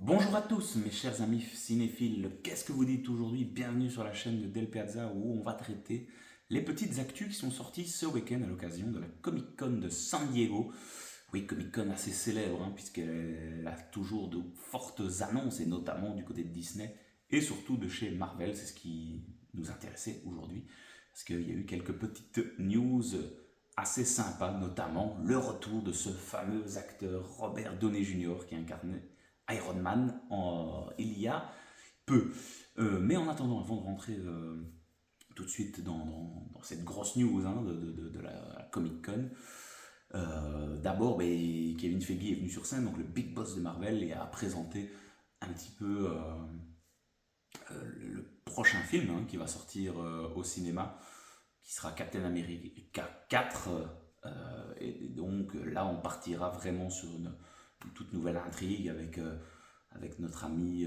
Bonjour à tous mes chers amis cinéphiles, qu'est-ce que vous dites aujourd'hui? Bienvenue sur la chaîne de Del Piazza où on va traiter les petites actus qui sont sorties ce week-end à l'occasion de la Comic Con de San Diego. Oui, Comic Con assez célèbre puisqu'elle a toujours de fortes annonces et notamment du côté de Disney et surtout de chez Marvel, c'est ce qui nous intéressait aujourd'hui parce qu'il y a eu quelques petites news assez sympas, notamment le retour de ce fameux acteur Robert Downey Jr. qui incarnait Iron Man il y a peu. Mais en attendant, avant de rentrer tout de suite dans cette grosse news de la Comic Con, d'abord Kevin Feige est venu sur scène, donc le big boss de Marvel, et a présenté un petit peu le prochain film qui va sortir au cinéma, qui sera Captain America 4. Et donc là, on partira vraiment sur une toute nouvelle intrigue avec notre ami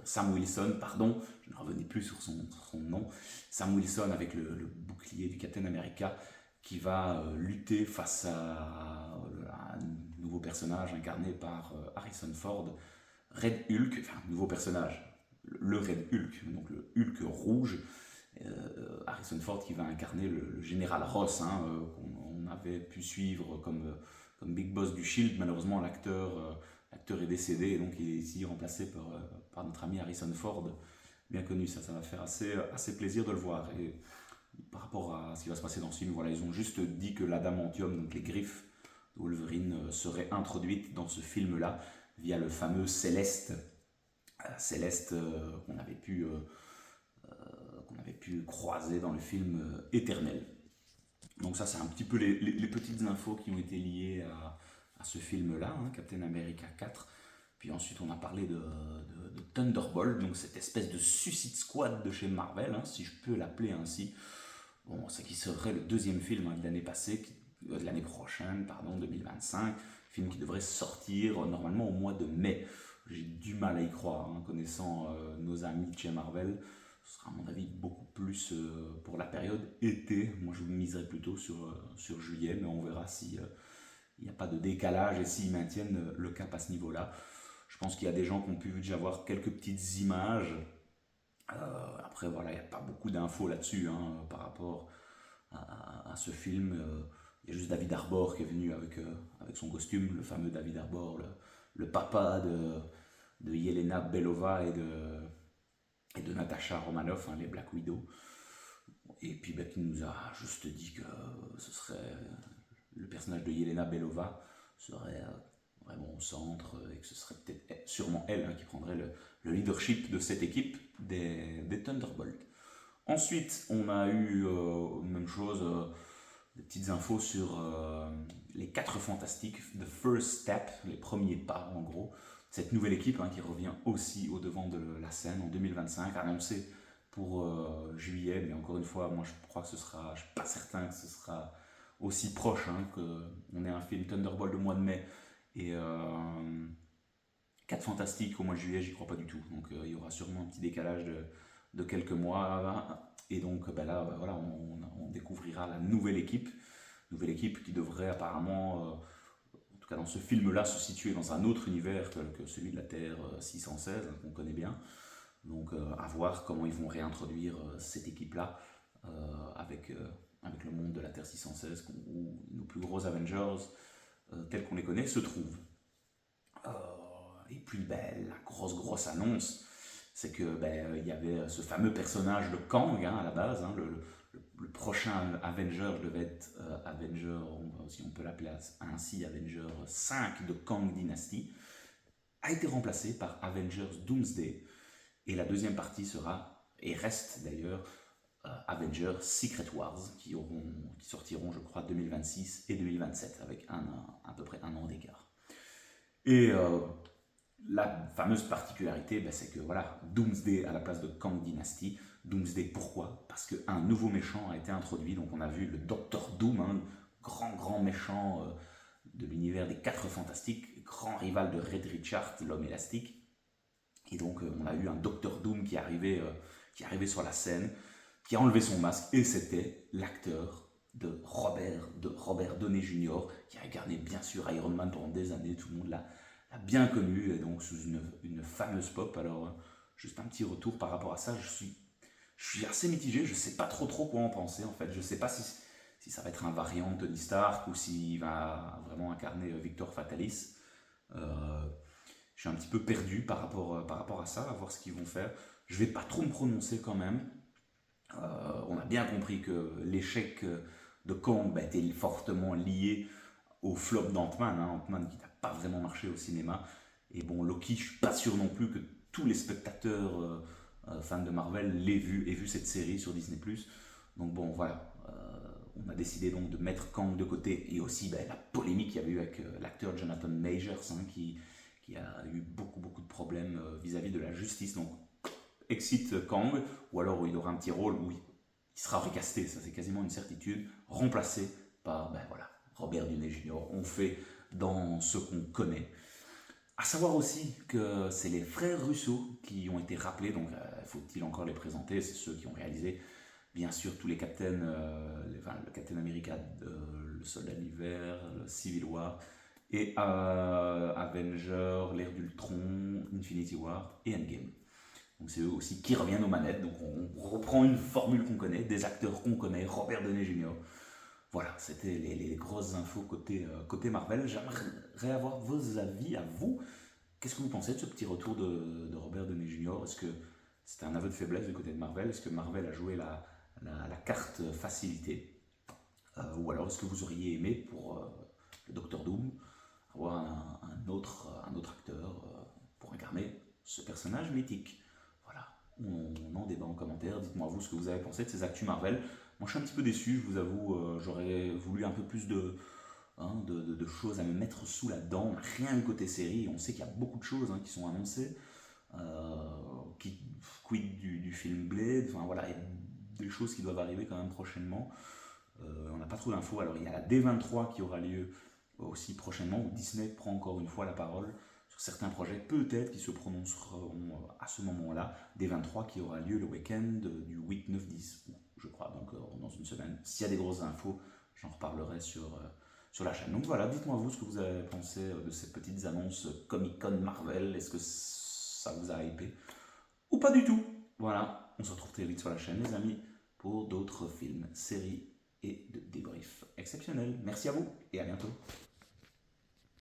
Sam Wilson, pardon, je ne revenais plus sur son nom, Sam Wilson avec le bouclier du Captain America qui va lutter face à un nouveau personnage incarné par Harrison Ford, Red Hulk, enfin nouveau personnage, le Red Hulk, donc le Hulk rouge, Harrison Ford qui va incarner le général Ross, qu'on avait pu suivre comme Big Boss du Shield. Malheureusement, l'acteur est décédé et donc il est ici remplacé par notre ami Harrison Ford, bien connu. Ça va faire assez plaisir de le voir. Et par rapport à ce qui va se passer dans ce film, voilà, ils ont juste dit que l'adamantium, donc les griffes de Wolverine, seraient introduites dans ce film-là via le fameux Céleste. Céleste qu'on avait pu croiser dans le film Éternel. Donc ça, c'est un petit peu les petites infos qui ont été liées à ce film-là, Captain America 4. Puis ensuite, on a parlé de Thunderbolt, donc cette espèce de Suicide Squad de chez Marvel, si je peux l'appeler ainsi. Bon, c'est qui serait le deuxième film de l'année passée, de l'année prochaine, pardon, 2025. Film qui devrait sortir normalement au mois de mai. J'ai du mal à y croire, connaissant nos amis de chez Marvel. Ce sera à mon avis beaucoup plus pour la période été. Moi, je miserais plutôt sur juillet, mais on verra si il n'y a pas de décalage et s'ils maintiennent le cap à ce niveau-là. Je pense qu'il y a des gens qui ont pu déjà voir quelques petites images. Après, voilà, il n'y a pas beaucoup d'infos là-dessus par rapport à ce film. Il y a juste David Harbour qui est venu avec son costume, le fameux David Harbour, le papa de Yelena Belova et de Natasha Romanoff, les Black Widow. Et puis qui nous a juste dit que ce serait le personnage de Yelena Belova serait vraiment au centre et que ce serait peut-être sûrement elle qui prendrait le leadership de cette équipe des Thunderbolts. Ensuite, on a eu même chose, des petites infos sur les 4 fantastiques, The First Step, les premiers pas en gros. Cette nouvelle équipe qui revient aussi au devant de la scène en 2025, annoncée pour juillet, mais encore une fois, moi je crois que je suis pas certain que ce sera aussi proche, qu'on ait un film Thunderbolt au mois de mai et 4 Fantastiques au mois de juillet, j'y crois pas du tout. Donc il y aura sûrement un petit décalage de quelques mois. Et donc là, voilà, on découvrira la nouvelle équipe. Nouvelle équipe qui devrait apparemment, en tout cas dans ce film-là, se situer dans un autre univers que celui de la Terre 616, qu'on connaît bien. Donc à voir comment ils vont réintroduire cette équipe-là avec le monde de la Terre 616, où nos plus gros Avengers, tels qu'on les connaît, se trouvent. Euh, et puis la grosse annonce, c'est que il y avait ce fameux personnage de Kang à la base, le prochain Avenger devait être Avenger, si on peut l'appeler ainsi, Avenger 5 de Kang Dynasty, a été remplacé par Avengers Doomsday, et la deuxième partie sera, et reste d'ailleurs, Avengers Secret Wars, qui sortiront, je crois, 2026 et 2027, avec à peu près un an d'écart. Et la fameuse particularité, c'est que voilà, Doomsday à la place de Kang Dynasty. Doomsday, pourquoi? Parce qu'un nouveau méchant a été introduit. Donc on a vu le Docteur Doom, grand méchant de l'univers des 4 Fantastiques, grand rival de Red Richard, l'homme élastique. Et donc on a eu un Docteur Doom qui est arrivé sur la scène, qui a enlevé son masque, et c'était l'acteur de Robert Downey Jr., qui a incarné bien sûr Iron Man pendant des années, tout le monde la bien connue, et donc sous une fameuse pop. Alors, juste un petit retour par rapport à ça, je suis assez mitigé, je sais pas trop quoi en penser en fait. Je sais pas si ça va être un variant de Tony Stark ou s'il va vraiment incarner Victor Fatalis. Euh, je suis un petit peu perdu par rapport à ça, à voir ce qu'ils vont faire. Je vais pas trop me prononcer quand même. On a bien compris que l'échec de Kang bah, était fortement lié au flop d'Ant-Man, hein, Ant-Man qui n'a pas vraiment marché au cinéma. Et bon, Loki, je suis pas sûr non plus que tous les spectateurs fans de Marvel aient vu cette série sur Disney+. Donc bon, voilà, on a décidé donc de mettre Kang de côté, et aussi ben, la polémique qu'il y avait eu avec l'acteur Jonathan Majors, hein, qui a eu beaucoup de problèmes vis-à-vis de la justice. Donc exit Kang, ou alors il aura un petit rôle où il sera recasté, ça c'est quasiment une certitude, remplacé par ben, voilà, Robert Downey Jr. On fait dans ce qu'on connaît. À savoir aussi que c'est les frères Russo qui ont été rappelés, donc faut-il encore les présenter, c'est ceux qui ont réalisé bien sûr tous les Captain, le Captain America, le Soldat d'hiver, le Civil War, et Avenger, l'ère d'Ultron, Infinity War et Endgame. Donc c'est eux aussi qui reviennent aux manettes, donc on reprend une formule qu'on connaît, des acteurs qu'on connaît, Robert Downey Jr. Voilà, c'était les grosses infos côté Marvel. J'aimerais avoir vos avis à vous. Qu'est-ce que vous pensez de ce petit retour de Robert Downey Jr. Est-ce que c'était un aveu de faiblesse du côté de Marvel? Est-ce que Marvel a joué la carte facilité? Ou alors est-ce que vous auriez aimé pour le Docteur Doom avoir un autre acteur pour incarner ce personnage mythique? Voilà, on en débat en commentaire. Dites-moi vous ce que vous avez pensé de ces actus Marvel. Moi je suis un petit peu déçu, je vous avoue, j'aurais voulu un peu plus de choses à me mettre sous la dent, rien que côté série. On sait qu'il y a beaucoup de choses qui sont annoncées, qui quid du film Blade, enfin voilà, il y a des choses qui doivent arriver quand même prochainement. On n'a pas trop d'infos. Alors il y a la D23 qui aura lieu aussi prochainement, où Disney prend encore une fois la parole sur certains projets, peut-être qui se prononceront à ce moment-là. D23 qui aura lieu le week-end du 8, 9, 10, je crois, donc dans une semaine. S'il y a des grosses infos, j'en reparlerai sur la chaîne. Donc voilà, dites-moi vous ce que vous avez pensé de ces petites annonces Comic-Con Marvel. Est-ce que ça vous a hypé ou pas du tout? Voilà, on se retrouve très vite sur la chaîne, les amis, pour d'autres films, séries et de débriefs exceptionnels. Merci à vous et à bientôt.